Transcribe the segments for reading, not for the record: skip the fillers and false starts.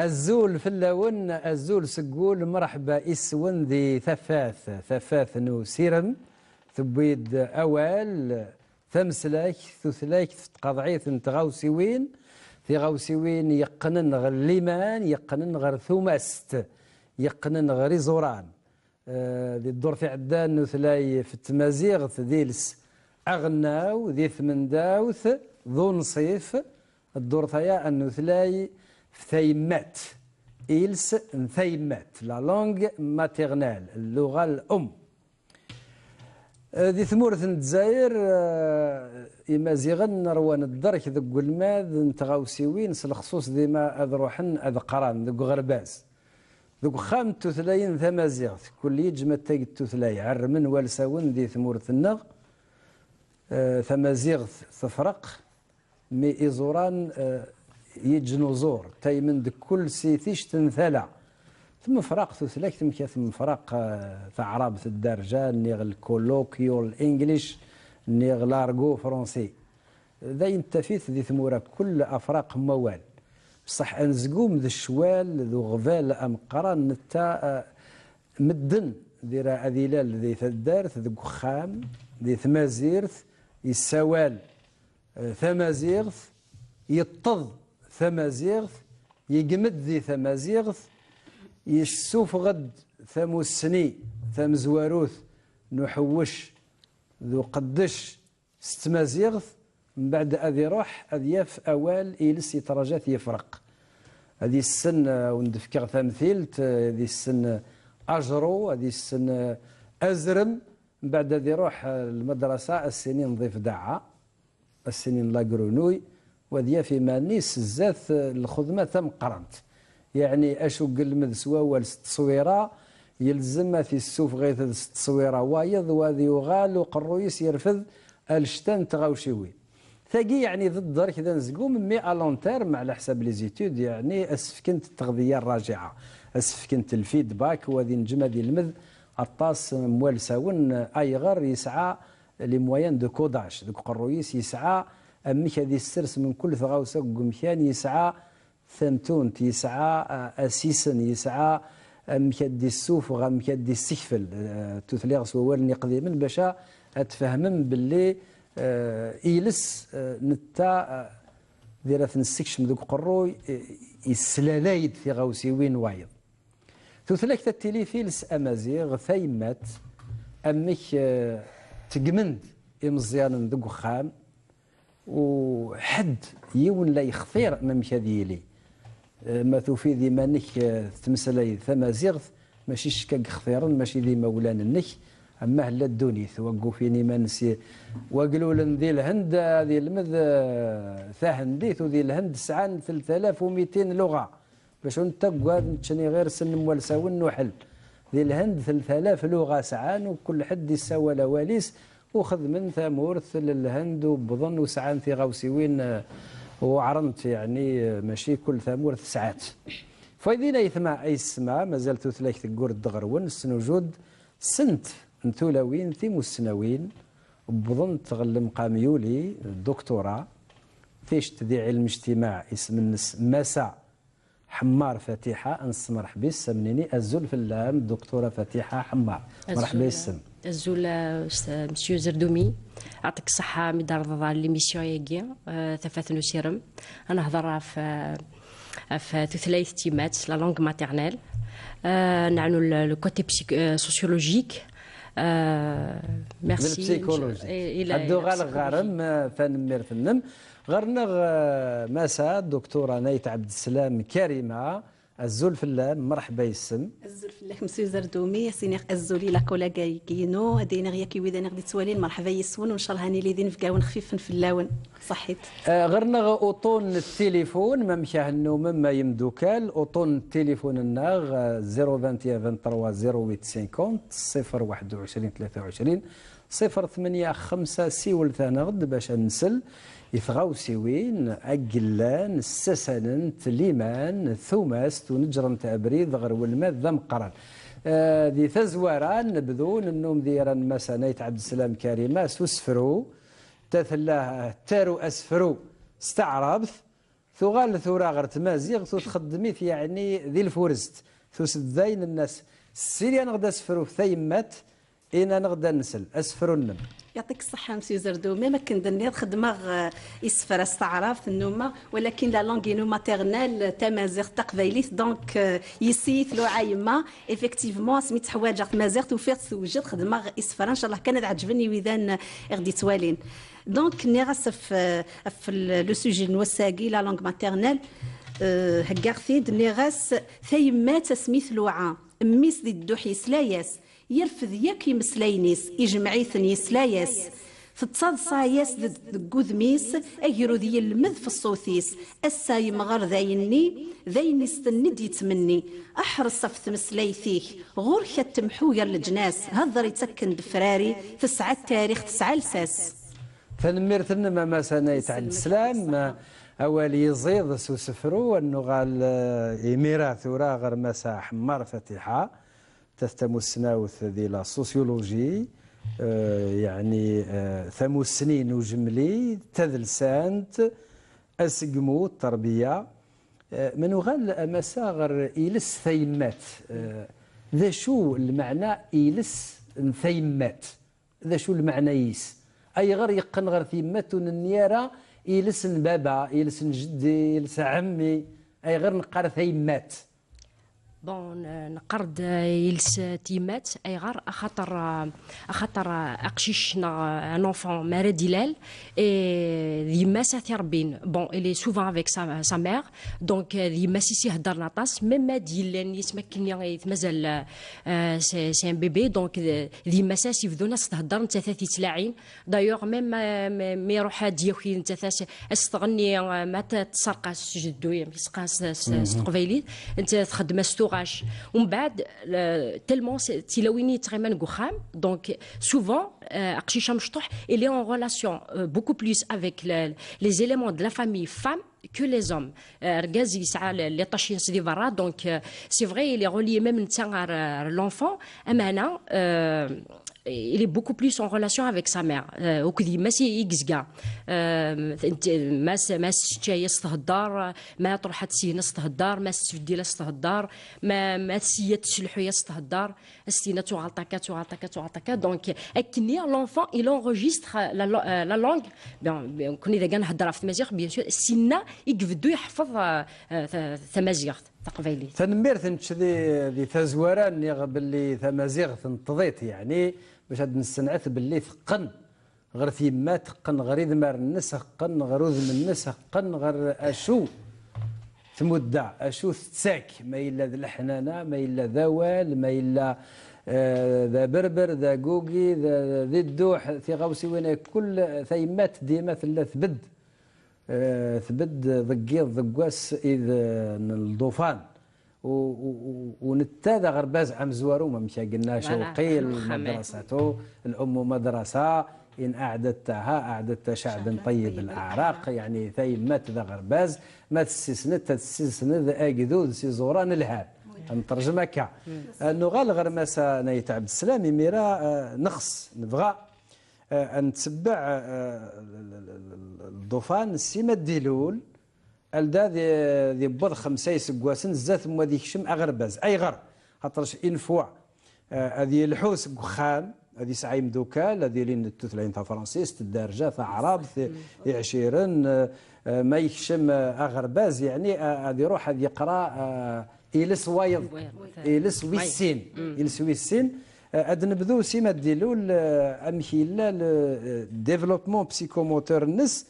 الزول في اللون الزول سقول مرحبا إسون ذي ثفاث نو سيرم ثبيد أوال ثمسلاك ثثلاك تقضعيث تغاوسيوين في غاوسيوين يقنن غير ليمان يقنن غير ثومست يقنن غير زوران ذي الدور في عدان نثلاي في التمازيغ ذيلس أغناو ذي ثمنداوث ذو نصيف الدور ثيا أنو ثلاي ثيمات إلس ثيمات لا لونغ ماتيرنال اللغة الأم ذي ثمورة الجزائر إمازيغن روان الدرك ذو الماذ نتغاوسيوين سلخصوص ذي ما أذروحن أذقران ذو غرباز ذو خام تثلاين ثمازيغ كل يجمع تاق التثلاي عرمن والساون ذي ثمورة النغ ثمازيغ ثفرق مي إزوران يجنوزور تايمن كل سيثيش تنثلع ثم فرق ثلاث ثم فرق ثعراب الدرجة نيغ الكولوكيول انجليش نيغ لارغو فرنسي ذا ينتفيث ذي ثمورة كل أفراق موال بصح أنزقوم ذي الشوال ذو غفال أمقران نتا مدن ذي راه أذيلال ذي ثدارث ذي خام ذي ثمازيرث يسوال ثمازيغث يطض ثمازيغث يقمد ذي ثمازيغث يشوف غد ثموسني ثمزواروث نحوش ذو قدش ستمازيغث من بعد أذي روح أذياف أوال إلس يترجات يفرق هذه السن وندفكر تمثيلت هذه السن أجرو هذه السن أزرم من بعد أذي روح المدرسة السنين ضيف دعا السنين لاقرونوي وذيا في مانيس الزاث الخدمة تم قرنت يعني أشوق المذ سواوال تصويرة يلزم في السوف غيث التصويرة وايض وذي يغال وقرويس يرفض الشتان تغاوشيوي ثقي يعني ضد درك ذا نزقوم مي الونتيرم على حساب لي زيتود يعني اسفكنت التغذية الراجعة اسفكنت الفيدباك وذي نجمة ذي المذ الطاس موالساون ايغر يسعى لي موان دو كوداج ذوك قرويس يسعى أمك هذه السرس من كل ثغاوسة قمكان يسعى ثمتونت يسعى أسيسن يسعى مكدي السوف وغا مكدي السكفل تثليغ سوالني قديما باشا أتفهمم باللي إيلس نتا ذيرة نسكشم ذوك قروي يسلالايد في غاوسيوين وايض تثليك التليفيلس أمازيغ ثيمات أمك تقمند إمزيان ذوك خام وحد يون لا يخطير ممك هذه لي ما توفي ذي مانك تمسلي ثمازيغث ماشي شكاك خطيرا ماشي ذي مولان النك اما هلا الدونيث وقوا فيني ما نسي وقالوا لن ذي الهند ذي المذ ثاهنديث وذي الهند سعان 3200 لغه باش نتقوا تشني غير سن موالساون وحل ذي الهند 3000 لغه سعان وكل حد يساوى لواليس وخذ من ثمورث للهند وبظن وسعان في غاوسيوين وعرنت يعني ماشي كل ثمورث ساعات فايدينا يثمع اي السماء مازال ثلاث تقور الدغرون السنوجود سنت نتولاوين ثيم السنوين بظن تغلم قاميولي الدكتوراه فيش تذيع علم اجتماع اسم النس مسا حمار فتيحه انس مرحبا سمنيني الزول في اللام دكتوره فتيحه حمار مرحبا السم الزول مسيو زردومي يعطيك الصحة مدار ضال ليميسيون ياكي ثفاثنو سيرم أنا هضر في ثلاث تيمات لا لونغ ماتيرنال نعنو لو كوتي سوسيولوجيك ميرسي البسيكولوجي هادو غال غارم فنمير فنم غرنا مسا دكتورة نايت عبد السلام كريمة الزول في اللام مرحبا يسم الزول في الله مسيو زردومي سينيق الزولي لا كولا كينو هدينا غيا كي ويدا نغدي تسوالين مرحبا يسون وان شاء الله هاني لي دين فكاون خفيف في اللاون صحيت غرنا اوطون التليفون ما مشاهنو مما يمدوكال اوطون التليفون الناغ 021 23 0850 021 23 085 سيول ثانا غد باش نسل يثغاوسيوين أقلان السسننت ليمان ثوماست ونجرن تأبريد غير والماء ذا مقرن ذي تزواران نبذون النوم ديران مسانيت عبد السلام كريمة سوسفرو تثلاه تارو أسفرو استعربث ثغال ثورة غير تمازيغ تخدميت يعني ذي الفورست سداين الناس السيري أنا غدا سفرو في ثيمات إنا نغدا نسل أسفرو النم. يعطيك الصحة مسيو زردومي. ما كندير خدمة يسفر استعراف النومة، ولكن لا لونغينو ماتيرنال تمازيغ تقبيليت دونك يسيت لو عايمة ايفيكتيفمون سميت حوايج تمازيغ توفيق توجد خدمة يسفر ان شاء الله كانت عجبني وإذا غدي توالين. دونك نيغاس في لو سوجي نوساكي لا لونغ ماتيرنال هكاغثيد نيغاس ثيمات سميت لوعا ميس دي الدوح يسلاياس يرفض ياك يمسلاينيس يجمعيثن يسلاياس تتصادصا ياس دكوذميس اجرو ذي المذ في الصوثيس الساي مغار ذايني استند يتمني احرص في تمسلايثيك غور التمحو يا الجناس هضر يتسكن دفراري تسعى التاريخ تسعى لساس فنميرتن ما سنة يتعد السلام أول يزيد سفرو أنه غال إميرا ثورا غير مسا حمار فتحة تهتم السناوث ذي لا سوسيولوجي يعني ثمو السنين وجملي تذلسانت أسقمو التربية من غال مسا غير إيلس ثيمات ذا شو المعنى إيلس ثيمات ذا شو المعنى يس أي غير يقن غير ثيمات النيارة يلس بابا يلس جدي يلس عمي اي غير نقار ثيمات بون نقرد يلس تيمات اي غار اخاطر اقشيشنا ان enfant مارا ديلال ذي ماسا تربين بون الي سوفون افيك سا مير دونك ذي ماسيسي هدر ناطاس ميم ديلان يتمكن مازال سي ان بيبي دونك ذي ماساس يبدونا تهدر انت ثلاثي تلاعين دايوغ ميم مي يروح ديوخي انت ثاس استغني ما تسرق جدو يسقى استقبيلي انت تخدم استوغاش ومن بعد تيلمون تيلاويني تغيمان قخام دونك سوفون اقشيشه مشطوح il est en relation beaucoup plus avec les éléments de la famille femme que les hommes. Rgaz يسعى لي طاشين سدي برا دونك سي فري il est relié même نتا l'enfant امانه il est beaucoup plus en relation avec sa mère. وكذي ماشي يقزقا ما تشاي يستهدار ما تروح تسي نستهدار ما تفدي لا استهدار ما تسي تشلحو يستهدار استينا تعطاكا دونك اكني l'enfant il enregistre la langue bien كون اذا كان نهضر في المزيغ بيان سور سينا يقفدو يحفظ ثمازيغ تقبيلي تنميرت ذي ثزوره ني باللي ثمازيغ تنتضيت يعني باش هاد نستنعت باللي ثقن غير ثيما ثقن غير ذمار الناس ثقن غير وذم الناس ثقن غير اشو تمدع اشو تساك ما الا ذا الحنانه ما الا ذا وال ما الا ذا بربر ذا قوقي ذا الدوح في غوسي وين كل ثيمات ديما ثلاث ثبد ثبد ضقيض ضقواس اذ الضوفان ونتاذا غرباز عم زوارو ما مشى قلنا شوقي مدرسته الام مدرسه ان اعددت شعبا طيب الاعراق يعني ثيمات ذا غرباز ما تسسند اكذوذ سي زوران الهاب نترجمها كا انه غال غرماسه نايت عبد السلام ميرا نخص نبغى ان نتبع الضفان السيما الديلول الدا ذي بض خمسة سكواسن زات ما ذيك شم اغرباز اي غر خاطرش انفوع هذه الحوس خان هذه سعيم دوكال هذه لين التثلين تاع فرنسيس الدارجه تاع عرب عشيرن ما يكشم اغرباز يعني هذه يروح هذه يقرا إلس وايض إلس ويسين إلس ويسين أد نبذو سيما ديلول أمشي لا ديفلوبمون بسيكوموتور النس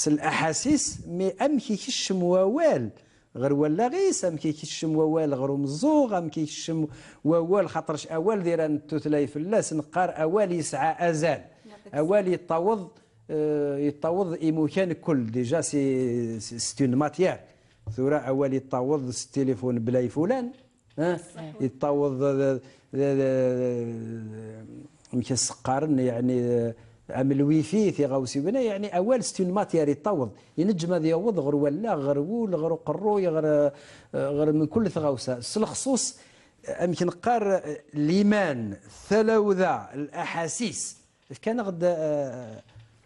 الأحاسيس مي أمشي كيشم ووال غير ولا غيس أمشي كيشم ووال غير مزوغ أمشي كيشم ووال خاطرش أوال ديران توتلاي في اللاس نقار أوال يسعى أزال أوال يتطوض إيموكان كل ديجا سي اون ماتيير ثورة أول يتطوض التليفون بلاي فلان يتطوض مش السقارن يعني عمل ويفي في غوسي بنا يعني أول ستون ماتير يتطوض ينجم هذا يوض غير ولا غير وول غير قروي غير من كل ثغوسة الخصوص يمكن قار الإيمان الثلاوذة الأحاسيس كان غدا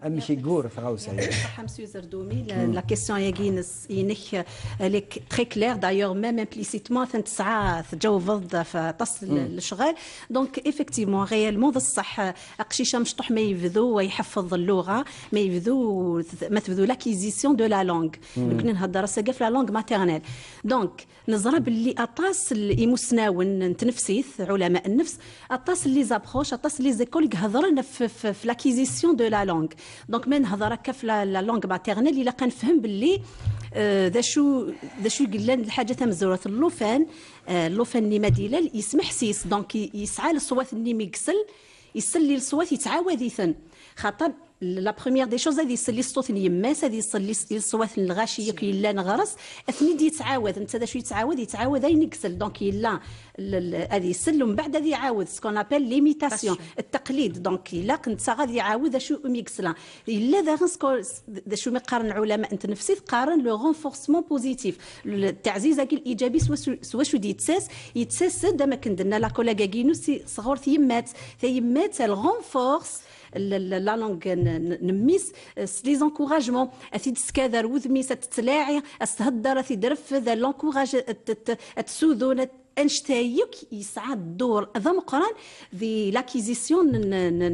أمي كيقور ثغاوسة صح مسيو زردومي لا كيسيون ياكينس ينك ليك تري كلير دايوغ ميم امبليسيتمون تسعى تجاوب في تصل الشغل دونك ايفيكتيفمون غيالمون الصح اقشيشه مشطوح ما يبذو ويحفظ اللغه ما يبذو ما تبذو لاكيزيسيون دو لا لونغ يمكن نهضر ساكا في لا لونغ ماتيرنيل دونك نزرب اللي اطاس المسناون نتنفسيث علماء النفس اطاس اللي زابروش اطاس اللي زيكول يهضرن في لاكيزيسيون دو لا لونغ دونك من هضر هكا في لا لونغ ماتيرنيل الا كنفهم باللي ذا شو قلنا الحاجه تمزوره اللوفان اللوفان اللي مديلال يسمح سيس دونك يسعى للصوات اللي ميكسل يسلي الصوات يتعاود يثن خاطر لا بروميير دي شوز هذه يسلي الصوت اليماس هذه يسلي الصوات الغاشيه كي لا نغرس اثني دي يتعاود انت ذا شو يتعاود اي نكسل دونك يلا هذه يسل ومن بعد هذه يعاود سكون ابل ليميتاسيون التقليد دونك الا كنت غادي يعاود شو ميكسلا الا ذا شو مقارن علماء انت نفسي تقارن لو رونفورسمون بوزيتيف التعزيز الايجابي سوا شو دي يتساس دما كندنا لا كولاغا كينو صغور ثيمات الغونفورس لا لونغ نميس لي زونكوراجمون اثيد سكادر وذميس تتلاعي استهدر اثيد درف ذا لونكوراج تسوذون انشتايك يسعى الدور هذا مقارن في لاكيزيسيون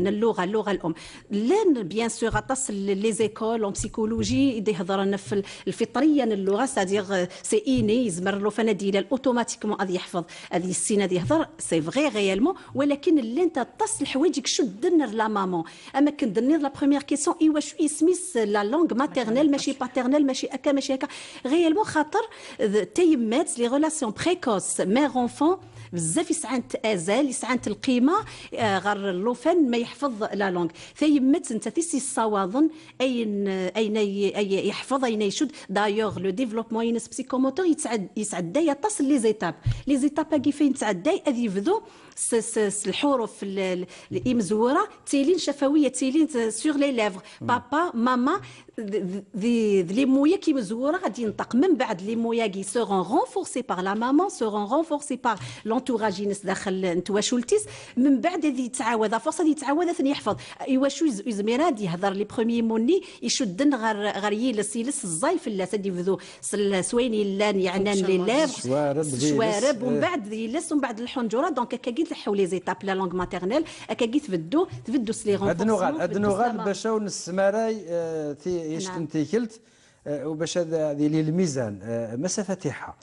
اللغه الام لان بيان سور تصل لي زيكول اون بسيكولوجي يهضرنا في الفطريه اللغه سادير سي اني يزمر له فناديل اوتوماتيكمون غادي يحفظ هذه السنه غادي يهضر سي فغي ريالمون ولكن اللي انت تصل حوايجك شو دنر لا مامون اما كندني لا بروميير كيسيون ايوا شو يسميس لا لونغ ماتيرنيل ماشي باترنيل ماشي هكا ريالمون خاطر تيمات لي ريلاسيون بريكوس غونفون بزاف يسعان تازال يسعان القيمه غير اللوفان ما يحفظ لا لونغ ثيمت انت تيسي الصواظن اين يحفظ اين يشد دايوغ لو ديفلوبمون ينس بسيكوموتور يسعد دايا تصل لي زيتاب كي فين تعداي اذ يبدو الحروف اللي مزوره تيلين شفويه تيلين سور لي ليفر بابا ماما لي مويا كي مزوره غادي ينطق من بعد لي مويا كي سورون رونفورسي بار لا مامان سورون رونفورسي بار لونتوراج ينس داخل انتوا شولتيس من بعد هذه يتعاود فرصه يتعاود ثاني يحفظ ايوا شو يزميراد يهضر لي بروميي موني يشدن غير يلس الزايف لا سدي بذو سويني لان يعنان لي ليفر شوارب ومن بعد يلس ومن بعد الحنجره دونك كاكيت حولي زيتاب لا لونغ ماتيرنيل كاكيت تبدو سلي رونفورسمون ادنو باش نسماراي يشتنتي كلت وباش هذه الميزان مسافه تاعها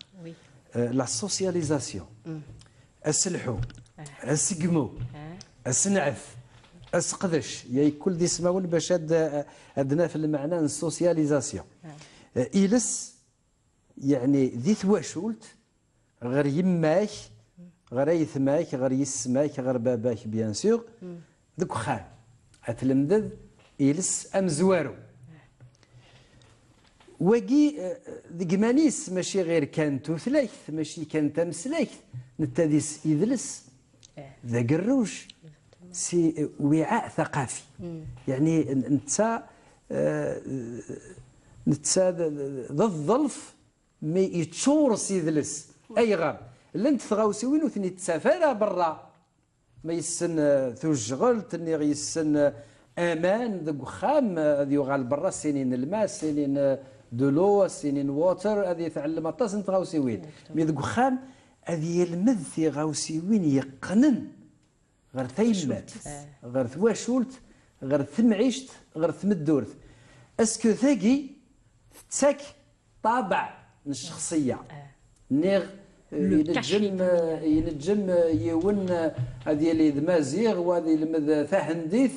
لا سوسياليزاسيون السلحو السقمو السنعف السقدش يا كل دي سماون باش عندنا في المعنى السوسياليزاسيون إلس يعني ذي ثواشولت غير يماك غير يثماك غير يسماك غير باباك بيان سور ذوك خان اتلمدد إلس أمزوارو وكي ذكمانيس ماشي غير كان توثليث ماشي كان تمسليث نتاديس يدلس ذا قروش سي وعاء ثقافي يعني نتسا ذا الظلف ما يتشورس يدلس اي غاب لنت ثغاوسي وثني تسافر برا ما يسن ثوشغل تني يسن امان ذا خام ذي يغال برا سنين الماء سنين دولو سنين ووتر هذه يتعلم اطاس انت غاوسيوين مي ذوك خام هذه يلمذ في غاوسيوين يقنن غير ثيمات غير ثواشولت غير ثمعيشت غير ثمدورت اسكو ثاقي تساك طابع من الشخصيه نيغ ينجم يون هذه اللي دمازيغ وهذه المذ ثاحنديث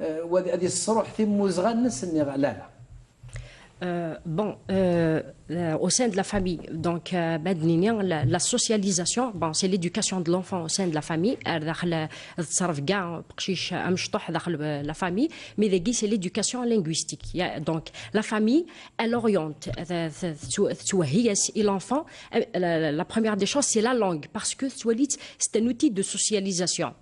وهذه الصروح في موزغنس لا Bon, au sein de la famille, donc la socialisation, bon, c'est l'éducation de l'enfant au sein de la famille. La famille, mais c'est l'éducation linguistique. Donc la famille, elle oriente l'enfant. La première des choses, c'est la langue, parce que c'est un outil de socialisation.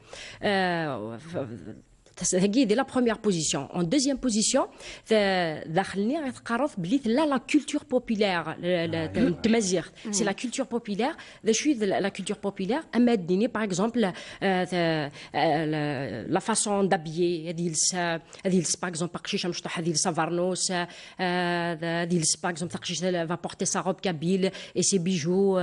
هذه لا بروميير بوزيسيون. اون دوزيام بوزيسيون داخلني غيتقرض بلي لا كولتور بوبولير التمازيغ سي لا كولتور بوبولير. ذا شوي لا كولتور بوبولير اما ديني باغ اكزومبل لا فاسون دابيي هذه باغ اكزومبل قشيشه مشطوح هذه سافارنوس هذه باغ اكزومبل قشيشه va porter sa robe kabyle et ses bijoux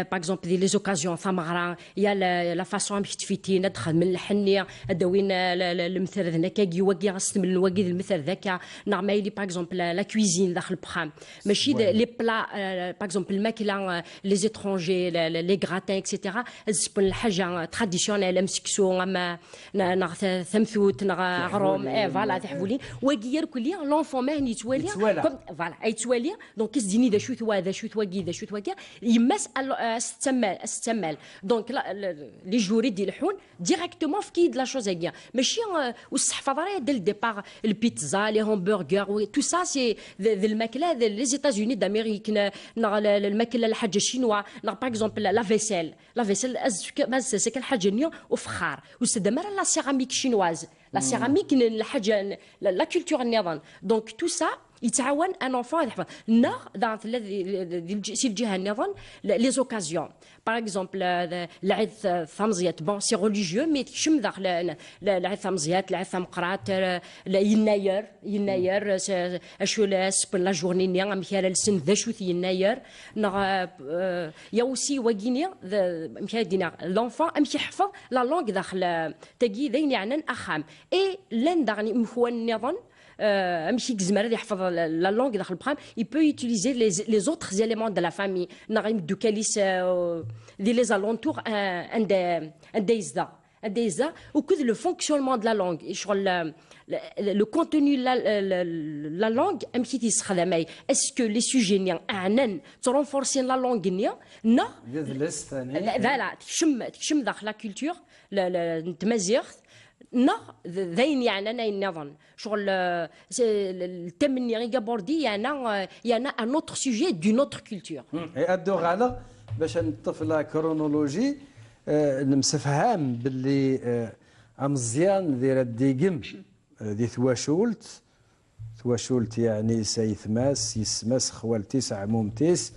par exemple les occasions ثمغرا يا لا فاسون باش تفيتي ندخل من الحنيه دوين المثل هناك كي واقي غنستعمل الواقي المثل ذاك نورمالي باغ اكزومبل لا كويزين داخل البخام ماشي لي بلا باغ اكزومبل الماكله لي زيترونجي لي غراتان اكسيتيرا تسبن الحاجه تراديسيونيل مسكسو نغ ثمثوت نغ غروم فوالا تحفولي واقي يركلي لونفون ما يتوالي فوالا يتوالي دونك كيسديني ذا شو ثوا ذا شو ثواقي ذا شو ثواقي يمس استمال دونك لي جوري ديال الحون ديريكتومون في كيد لا شوز هكيا ماشي والصحفه راه ديال الديبار البيتزا لي همبرغر تو سا سي الماكله لي زيتازوني دامريك الماكله الحاجه الشينوا باغ اكزومبل لا فيسيل سي كالحاجه نيو وفخار واستدمر لا سيراميك شينواز لا سيراميك الحاجه لا كولتور النظام دونك تو سا يتعاون ان اونفون يحفظ النار سي الجهه النظام لي زوكازيون باغ اكزومبل العيد ثمزيات بون سي ريليجيو مي تكشم داخل العيد ثمزيات العيد ثمقرات يناير اشو لا جورني نيا مكال السن ذا شو يناير يا اوسي واكيني مكادينا لونفون ام يحفظ لا لونغ داخل تاكي ذين يعني اخام اي لان داغني مخوان النظام ماشي كزمر يحفظ لا لونغ داخل البخام il peut utiliser les autres éléments de la famille نغيم دو كاليس دي لي زالونتور انديزا وكذا لو فونكسيونمون دو لا لونغ شغل لو كونتوني لا لونغ امشي تيستخدم اسكو لي سوجي نيا اعنن ترونفورسين لا لونغ نيا نا لا تكشم داخل لا كولتور التمازيغ نا ذين يعني انا النظام شغل التمني غير بوردي يعني ان اوتر سوجي دون اوتر كولتور ادوغ على باش نطف لا كرونولوجي نمسفهام باللي مزيان دير الديقم دي ثواشولت يعني سيثماس يسماس خوالتيس عمومتيس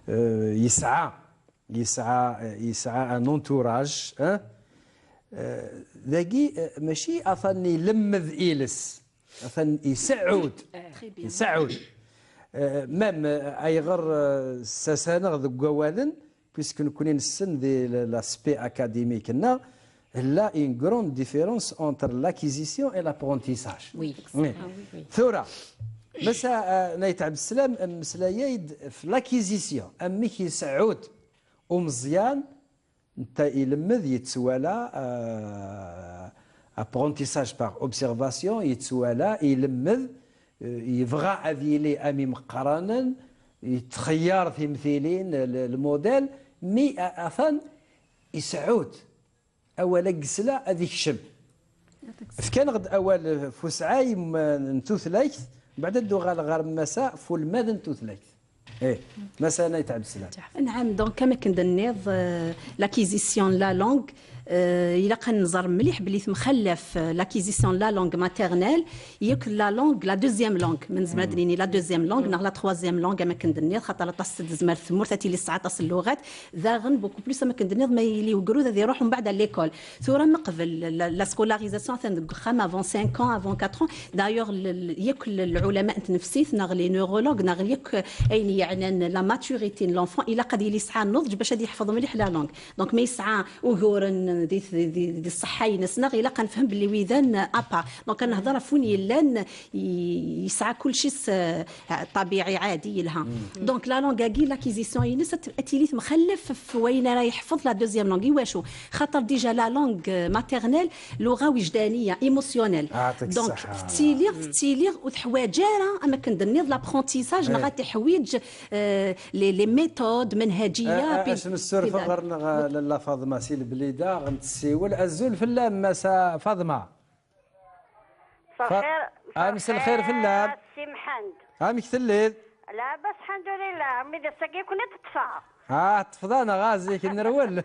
يسعى ان انتوراج ذاكي ماشي اثني لمذ إيلس اثن يسعود مام ايغر ساسانغ ذو قوالن بيسك نكوني نسن دي لاسبي اكاديميك نا لا une grande différence entre l'acquisition et l'apprentissage. Oui. ثورة مسا نايت عبد السلام مسلايد في لاكيزيسيون اميك يسعود ومزيان انت يلمذ يتسوالا apprentissage par observation يتسوالا يلمذ يبغى اذيلي امي مقرانا يتخير في مثيلين الموديل مي اثن يسعود اولا قسلا هذيك الشم فكان غد اول فسعاي نتوثلايث بعد الدوغال غير مساء فول ماذا نتوثلايث ايه مثلا يتعب السلام. نعم دونك كما كندنيض لاكيزيسيون لا لونغ الا كنظر مليح بلي مخلف لاكيزيسيون لا لونغ ماتيرنيل ياك لا لونغ لا دوزيام لونغ من زمادنيني لا دوزيام لونغ نغ لا تروازيام لونغ ما كندنيض خاطر تص زمر ثمور تاتي لي 19 اللغات ذاغن بوكو بلوس ما كندنيض ما يلي وقرو ذا يروحوا من بعد ليكول ثورة من قبل لا سكولاريزاسيون ثان خام افون 5 ans افون 4 ans دايوغ ياك العلماء التنفسيس نغ لي نيورولوج نغ ياك اين يعني لا ماتوريتي لونفون الا قد يسعى النضج باش غادي يحفظ مليح لا لونغ دونك ما يسعى وغورن دي الصحه ينسنا غير كنفهم باللي ويدان ابا دونك كنهضر فوني لان يسعى كل شيء طبيعي عادي لها دونك لا لونغ كي لاكيزيسيون ينس اتيليت مخلف في وين راه يحفظ لا دوزيام لونغ واشو خاطر ديجا لا لونغ ماتيرنيل لغه وجدانيه ايموسيونيل دونك تيليغ وحواجاره اما كندنيض لابرونتيساج لغا تحويج لي ميثود منهجيه باش نسر فغر لا فاطمه سي البليده غنتسيول الزول في اللام مسا فاطمه مسا الخير في اللام سي محمد هامك تليد لاباس الحمد لله مي دسا كي كنا تطفى تفضانا غازي كنرول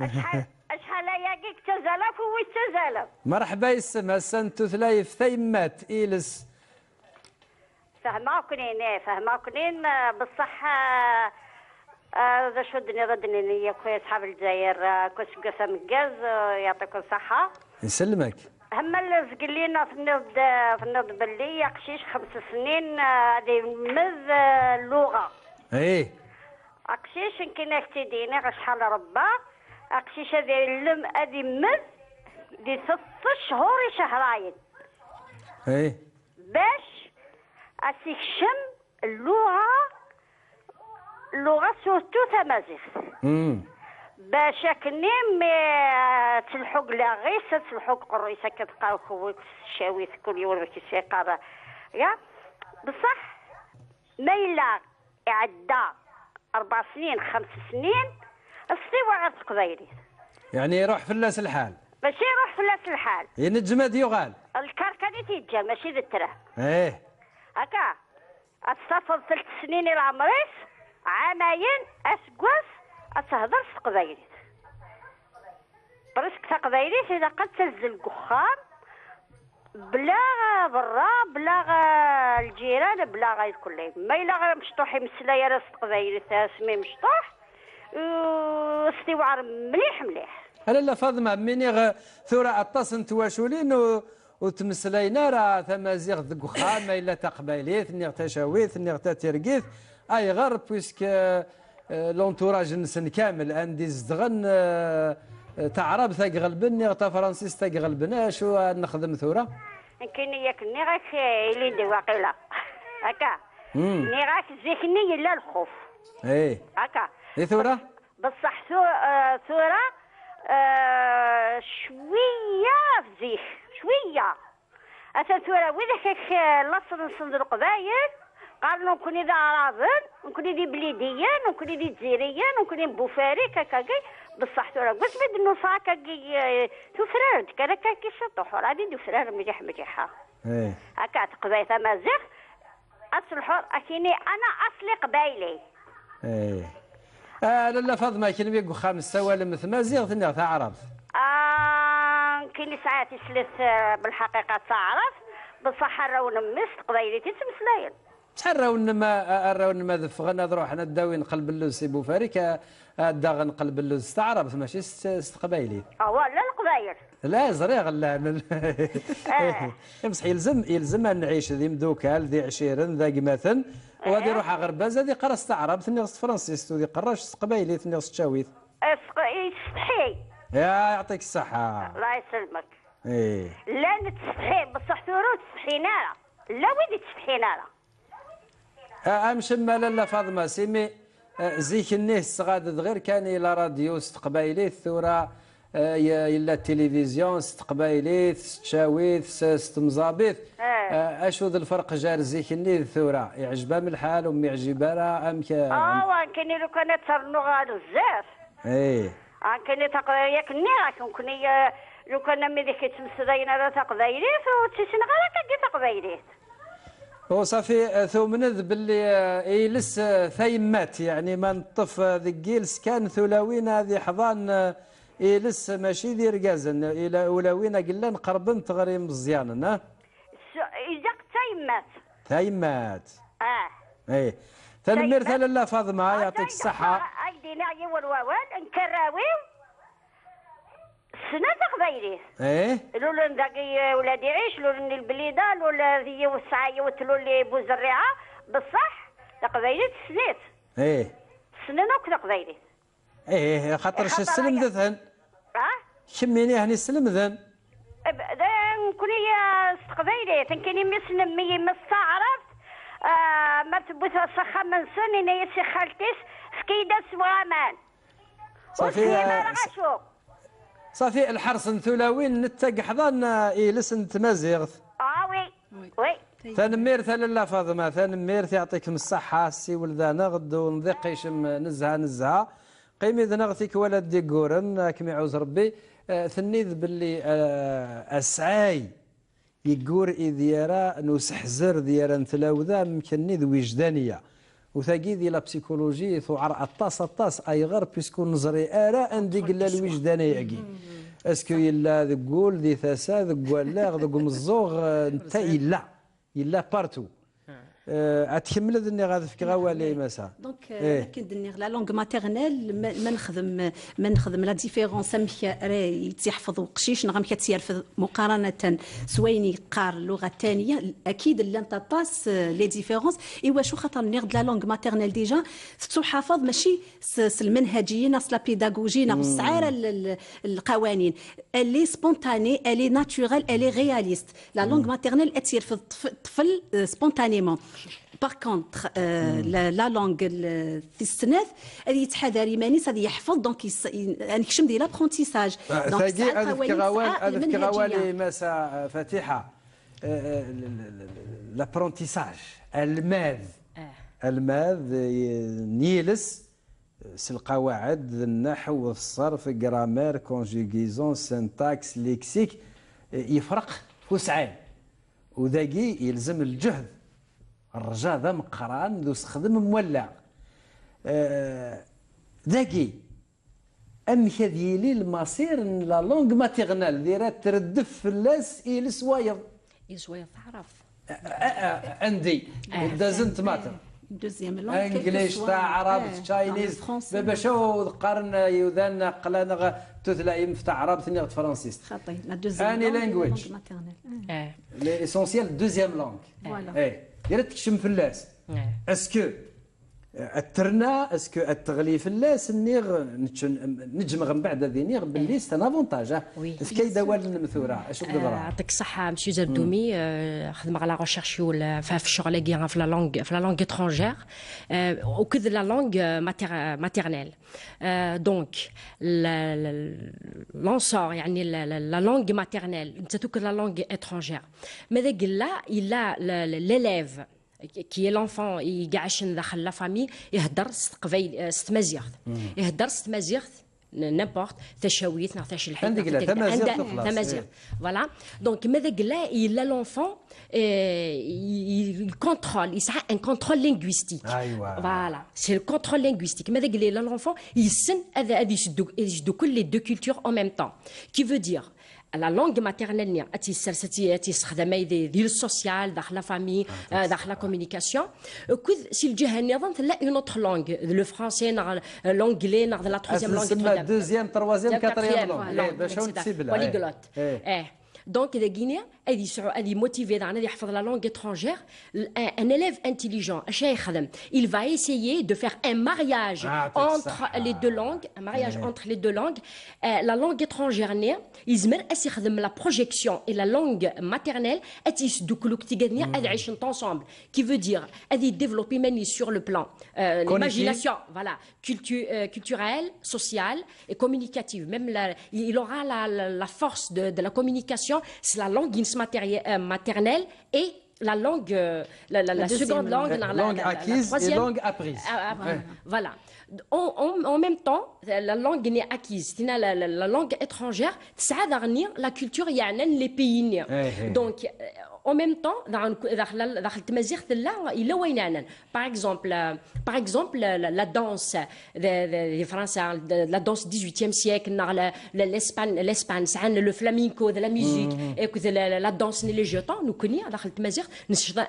شحال شحال ياكي تزالف ويتزالف. مرحبا يسمى سنتو ثلايف ثيمات إيلس. فهماكنين بصح ذا شو الدنيا يا خويا اصحاب الجزائر كوش قسم الجاز يعطيكم الصحة. يسلمك. هما اللي لينا في النض باللي يا قشيش 5 سنين هذه مذ اللغة. ايه. أقشيش يمكن اكتديني شحال ربا أقشيش هذه اللم هذه مذ دي 6 شهور شهرين. ايه. باش أسيكشم اللغة سورتو تمازيغ. باش كنيم تلحق لا غيس تلحق قريسة كتلقاو خوك الشاويت كل يوم كيسي قارة يا بصح ما إلا عدى 4 سنين 5 سنين السيوة غير تقبايلي. يعني يروح فلاس الحال. ماشي يروح فلاس الحال. ينجمد يغال. الكركدي تيجا ماشي ذتره. ايه. هكا أتصفر 3 سنين إلى عمريس عامين أسقوس أتهضر تقبايلي. برسك تقبايلي إذا قد تنزل قخام بلا برا بلا الجيران بلا غير كلهم ما إلا غير مشطوحي مسلايا راس تقبايلي سمي مشطوح واستوعر مليح مليح. لا فاطمة مني ثورة اتصن تواشولين وتمسلينا راه تمازيغ ذقخان ما إلا تقبايليت نيغ تشاويت نيغ ترقيت أي غير بويسك لونتوراج نسن كامل عندي زدغن تعرب تقغلبن نيغ تا فرنسيس تقغلبن اش نخدم ثورة؟ يمكن ياك ني غاك يليدي واقيلا هكا ني غاك زيكني إلا الخوف. ايه. هكا. ايه ثورة؟ بصح ثورة شوية فزيخ شوية أثورة وذاك لصر نصند القبايل قالوا نكون إذا عرابن نكون إذا بليديين نكون إذا جزيريين نكون إذا بوفاري كاكاكي بصح ثورة قلت بد النصا كاكي تفرارد كاكاكي شطوح غادي ندير فرار مليح مليحة. ايه. هكا تقبايل تمازيغ أصلحوا أكيني أنا أصلي قبايلي. ايه. لا فاطمة كلمة يقول 5 سوالم تمازيغ ثنيغ تعرف. كاين ساعات يسلث بالحقيقة تعرف بصح راون مس قبايلي تمسلاين. شحال راون ما ذفغنا نروح نداوي نقلب اللوز بوفاريك داغ نقلب اللوز تعرف ماشي ست قبايلي. لا القبايل. لا زريغ لا. بصح يلزم ان نعيش ذي مدوكال ذي عشيرن ذا قماثن وهذه يروح غرباز هذه قرص تعرب ثني فرنسيس وذي قراش قبايلي ثني تشاويت. يستحي. يا يعطيك الصحة. الله يسلمك. ايه. لا نتستحي بصح ثورو تستحينا لا ويدي تستحينا امشم لا فاطمة سيمي زيك الناس غاد غير كان الى راديو استقبايلي الثورة إلا التلفزيون استقبايليت ستشاويت ستمزابيت. اشو ذا الفرق جار زيك الني الثورة يعجبها من الحال وما يعجبها ام كان لو كان ترنو غادو بزاف. ايه. كان تقدر ياك الني كون لو كان ملي كيتمسدين راه تقبايليت وتسين غير كي تقبايليت. وصافي ثومنذ باللي يلس ثيمات يعني ما نطف ذكيلس كان ثلاوين هذه حضان يلس ماشي دير كازن الى اولوينا قلنا نقربن تغري مزيان إذا ثيمات. ثيمات. ايه. تنمير لا فاطمة يعطيك الصحة. ايدينا والوال نكراويو سنة تقبايلي. ايه. لولا نداقي ولادي يعيش لولا البليده لولا ذي والسعايه وتلولي بوزريعه بصح تقبايلي تسنيت. ايه. سنين وك تقبايلي. ايه خاطر شو السلم ذن. شميني هني السلم ذن. نكون استقبايلي تنكني مسلم مي مستعرف ما تبوث سخا من سن انا يسي خالتيس سكيده سوامان. صافي الحرص ثلاوين نتاق حضان يلس نتمازيغ. وي. ثنمير لا فاطمة ثنمير يعطيكم الصحة السي ولدانا غدو نضيق يشم نزها قيمي ذنغتيك ولد دي قورن كما يعوز ربي ثنيذ باللي اسعاي يقور ديارا نوسحزر ديارا نتلاوذا ممكن ذ وجدانيه وثاقي دي لا بسيكولوجي ثوعر الطاس ايغر بيسكو نزري ارا انديك لا الوجدان يعقي اسكو يلا ذقول ذي ثاسا ذقول لا ذقول مزوغ انت يلا بارتو تكمل ذني غادي في كغوالي مسا دونك كندني لا لونغ ماتيرنيل ما نخدم لا ديفيرونس امك راي تيحفظ وقشيش نغم كتيرفض مقارنه سويني قار اللغه الثانيه اكيد لا انت طاس لي ديفيرونس ايوا شو خاطر نغد لا لونغ ماتيرنيل ديجا تحافظ ماشي المنهجيه ناس لا بيداغوجي ناس عاره القوانين اللي سبونتاني اللي ناتورال اللي رياليست لا لونغ ماتيرنيل تيرفض الطفل سبونتانيمون. باغ كونتخ لا لونغ في السنات اللي يتحدى ريمانيس هذه يحفظ دونك نكشم ديال لابرونتيساج دونك هذا كغوالي مسا فاتحه لابرونتيساج الماذ نيلس القواعد النحو والصرف جرامير كونجيغيزون سينتاكس ليكسيك يفرق وسعان وذاكي يلزم الجهد الرجاء ذا مقران ذو استخدم مولع ذاكي ام كذيلي المصير لا لونغ ماتيرنال ديرات تردف في اللاس إلس وايض تعرف عندي دازنت ماتر دوزيام لونغ انجليش تاع عرب تشاينيز بابا شو قارن يودان قلنا تثلايم في عرب ثاني فرنسيس خاطي لا دوزيام اني لانجويج ليسونسيال دوزيام لونغ يا تكشم في اللاس اسكو الترنا اسكو التغليف اللاس نيغ نجم من بعد هذه نيغ باللي سي ان افونتاج اسكي دوال المثوره اشو قدرة يعطيك الصحه مسيو زردومي خدم على ريشيرش في الشغل كاع في لا لونغ اترونجير وكذا لا لونغ ماتيرنيل دونك لونسور يعني لا لونغ ماتيرنيل انت توك لا لونغ اترونجير ماذا قال لا ليليف كي لونفون يقعش داخل لا فامي يهدر قبيل ستمازيغ يهدر ستمازيغ نيمبورت تشاويت نعطيش الحين عندك لا تمازيغ فوالا دونك ماذا قال الا لونفون يكونترول يسعى ان كونترول لينغويستيك فوالا سي الكونترول لينغويستيك ماذا قال لا لونفون يسن هذا يشدو كل لي دو كولتور اون ميم طون كي فو دير لا لونغ ماتيرنيل نيا تستخدم ديال السوسيال داخل لا فامي داخل لا كومونيكاسيون كود سي الجهه النظام لا اون اوتر لونغ لو فرونسي لونغلي لا ترويزيام لونغ دوزيام تروازيام كاتريام لونغ باش نسيب بوليغلوت دونك اذا كينيا هذه موتيفي دعنا يحفظ لا لونغ étrangère un élève intelligent اش يخدم il va essayer de faire un mariage entre les deux langues un mariage entre les deux langues la langue étrangère نيا يزمر اس يخدم la projection et la langue maternelle اتيس دوكلوك تيغنيا ادعيش ensemble qui veut dire ادي développer mani sur le plan l'imagination voilà culturelle sociale et communicative même il aura la force de la communication c'est la langue maternelle et la langue, la seconde langue, langue acquise et langue apprise. Voilà. En même temps, la langue n'est acquise. La langue étrangère, ça a la culture, il y a les pays. Donc, en même temps, par exemple, la danse des Français, la danse du XVIIIe siècle, l'Espagne, le flamenco, de la musique, et la danse les jetons, nous connaissons,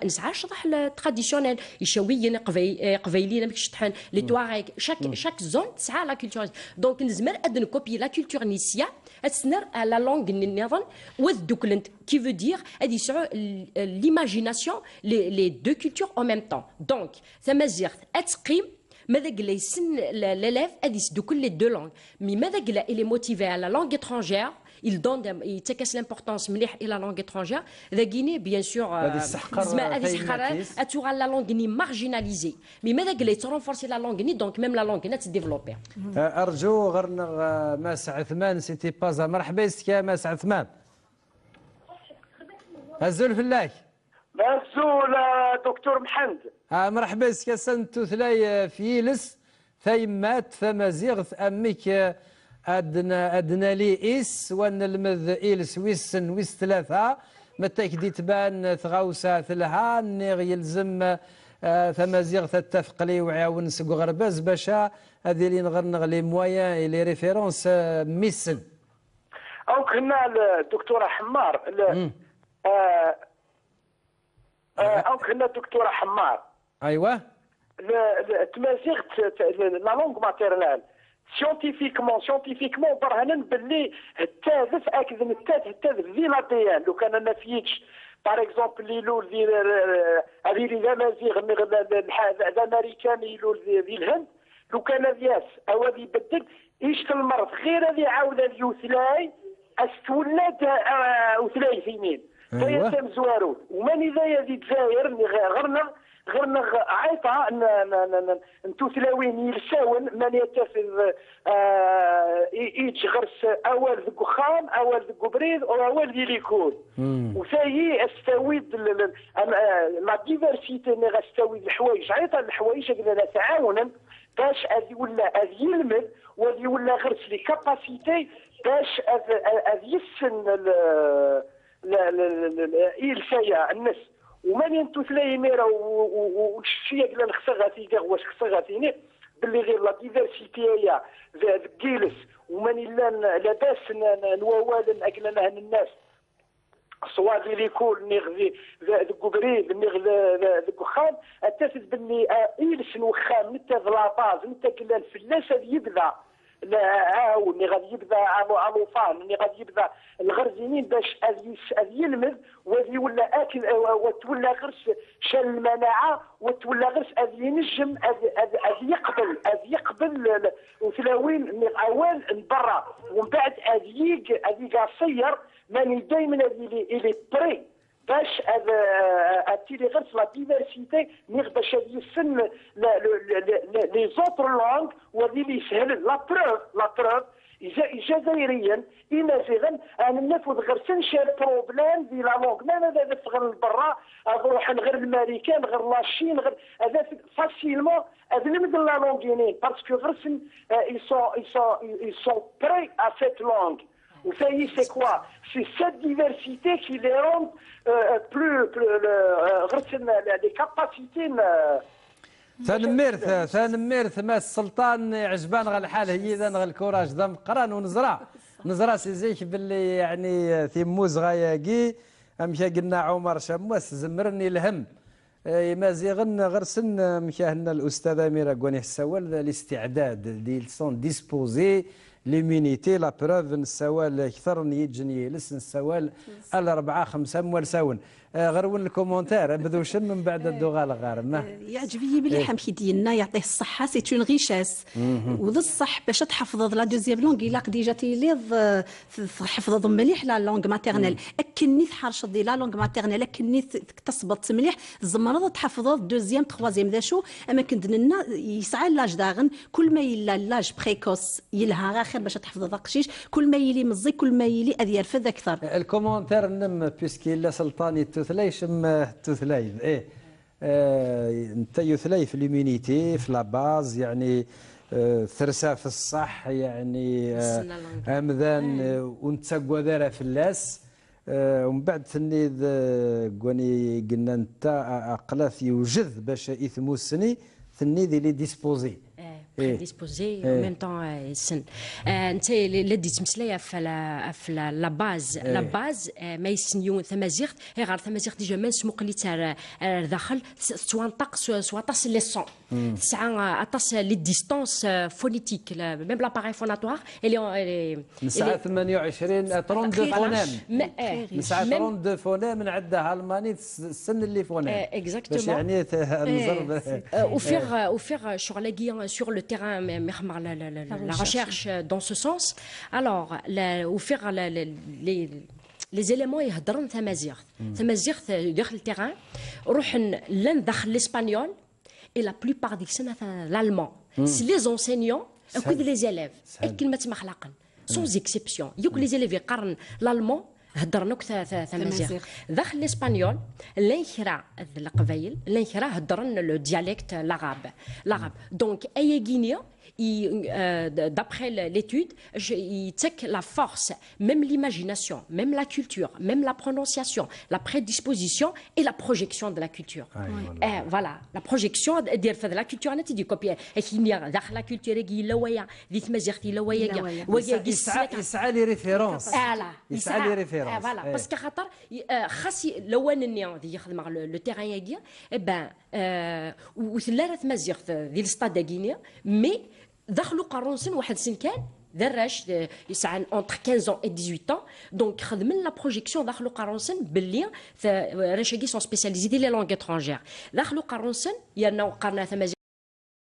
نسعاش شطح التراديسيونيل يشويين قبيلين مكشطحن لي تواريك chaque zone تسعى لا كولتور دونك نزمر ادن كوبي لا كولتور نيسيا تسنر لا لونغ النظام وذوكلنت كي فو دير ادي يسعوا ليماجيناسيون لي دو كولتور او ميم طون دونك ثمازيغ اتقيم ماذا قال يسن ليليف ادي يسدو كل لي دو لونغ مي ماذا قال الي موتيفي على لا لونغ étrangère il donne l'importance مليح الى لونغ étrangère ذا غيني بيان سور هذه السحقره اتوغا لا لونغ ني مارجيناليزي مي ماذا قال ترونفورسي لا لونغ ني دونك ميم لا لونغ ني تديفلوبي ارجو غرنا ماس عثمان سيتي بازا مرحبا يا ماس عثمان هزول فلاك هزول دكتور محمد مرحبا يا سنتو ثلاي فيلس ثيمات ثمازيغ اميك أدنى لي إس ونلمذ إلس ويس ثلاثة متى كدي تبان ثغوسة ثلها نيغ يلزم تمازيغ تتفق لي وعاون نسقو غرباز باش هذه اللي نغنغ لي مويان لي ريفيرونس ميسن. او كنا الدكتوره حمار او كنا الدكتوره حمار. ايوا التمازيغ لا لونغ ماتيرنال سيونتيفيكمون برهنا باللي التاذف اكد التاذف ذي لاديان لو كان انا فيتش باغ اكزومبل لي لول هذه لي زامازيغ الامريكان يلول ذي الهند لو كان ذياس او هذه يبدل ايش المرض غير هذه عاوده اليوثلاي استولاد وثلاي سنين فهي تم زوارو ومن اذا يزيد داير غيرنا عيطه نتوثلاوين يلساون من يتفذ ايج غرس اول ذك خام اول ذك بريد او اول ذي ليكون وثاهي استويد لا ديفرسيتي اللي غاستويد الحوايج عيطه الحوايج اللي تعاونا باش هذه ولا هذه يلمد وهذه ولا غرس لي كاباسيتي باش هذه يسن السايا الناس ومن ينتو ثلاثة ميرا والشيء اللي نخسرها تيجا واش خسرها تيني باللي غير لا ديفرسيتي هي جيلس ومن الا لاباس نوالن اكلنا الناس صواد اللي يكون نغذي ذك بريد ذك خام اتفد باللي يلس وخام نتا لاطاز نتا كلا الفلاس يبدا لا عاون غادي يبدا الوفان اللي غادي يبدا الغرزينين باش يلمذ وذي ولا اكل وتولى غرس شال المناعه وتولى غرس اذ ينجم اذ يقبل وثلاوين اول من برا ومن بعد اذ قاصير ماني دائما اللي بري باش تيلي غرس لا ديفرسيتي باش يسن لي زوتر لونغ وهذه اللي يسهل لا بروف جزائريا امازيغا انا نفذ غير سنشال بروبليم دي لا لونغ ما هذا غير لبرا نروح غير الامريكان غير لاشين غير هذا فاسيلمون هذا نمد لا لونغينين باسكو غير ils sont prêts à cette langue. Vous savez, c'est quoi? C'est cette diversité qui les rend des capacités. ثنميرث ما السلطان عجبان غا الحال هي ذا غا الكوراج ذا مقران ونزرع سيزيك باللي يعني ثيموز غاياكي امشا قلنا عمر شموس زمرني الهم مازيغن غرسن مشاهنا الاستاذ اميره كوني السوال الاستعداد دي سون ديسبوزي ليمينيتي لا بروف نسوال اكثر يجني لسن السوال الاربعه خمسه موالساون غرون الكومونتير بدوش من بعد الدغال غارم يعجبني بلي حمكي ديالنا يعطيه الصحه سي اون غيشاس وذا الصح باش تحفظ لا دوزيام لونغ الا قديجه ليض حفظ مليح لا لونغ ماتيرنيل اكني تحرش دي لا لونغ ماتيرنيل اكني تثبط مليح زمرض تحفظ دوزيام تخوازيام ذا شو اما كندنا يسعى لاج داغن كل ما يلا لاج بريكوس يلها اخر باش تحفظ داقشيش كل ما يلي مزي كل ما يلي اذ يرفد اكثر الكومونتير نم بيسكي لا سلطاني تثليش تثليف انت يثلي في ليمينيتي في لاباز يعني ثرسا في الصح يعني امذان ونتسقوا ذرا في اللاس ومن بعد ثني كوني قلنا انت اقلاف يوجد باش يثموسني ثني ذي لي ديسبوزي ديسبوزي en même temps السن انت اللي ديت مسلايه في لا باز ما يسنيون ثمازيغ هي غير ثمازيغ ديجا ما نسمو قلي تاع داخل سوانطق سواطاس لي سون تسعه اطاس لي ديستانس فونيتيك ميم لاباري فوناتوار اللي نسعه 28 32 فونام نسعه 32 فونام نعدها الماني السن اللي فونام اكزاكتومون باش يعني نزرب وفيغ شغل sur le terrain, la recherche dans ce sens. Alors, ou faire les éléments يهضرون تمازيغ داخل التيران روح لن داخل الاسبانيول et la plupart des سنة l'allemand. C'est les enseignants et les élèves. الكلمة مخلقا sans exception. يوك les élèves يقرن l'allemand هضرنا تمازيغ داخل الاسبانيول لين خرا القبايل لين خرا هضرنا لو دياليكت l'arabe donc اي غينيا d'après l'étude, il tient la force, même l'imagination, même la culture, même la prononciation, la prédisposition et la projection de la culture. Voilà, la projection de la culture, on dit copier. Et il y a la culture qui est là, il يسعى لي ريفيرونس يسعى لي ريفيرونس voilà parce que خاطر خاصي لو انني يخدم لو تيران ياكيا اي بان وثلاثه تمازيغ ديال الستاد غينيا مي دخلوا قرنسن واحد السن كان دراش يسعى entre 15 ans et 18 ans donc خدمنا لا بروجيكسيون دخلوا قرنسن باللي راشاكي سون سبيسياليزي دي لي لونغ étrangères دخلوا قرنسن يا وقرنا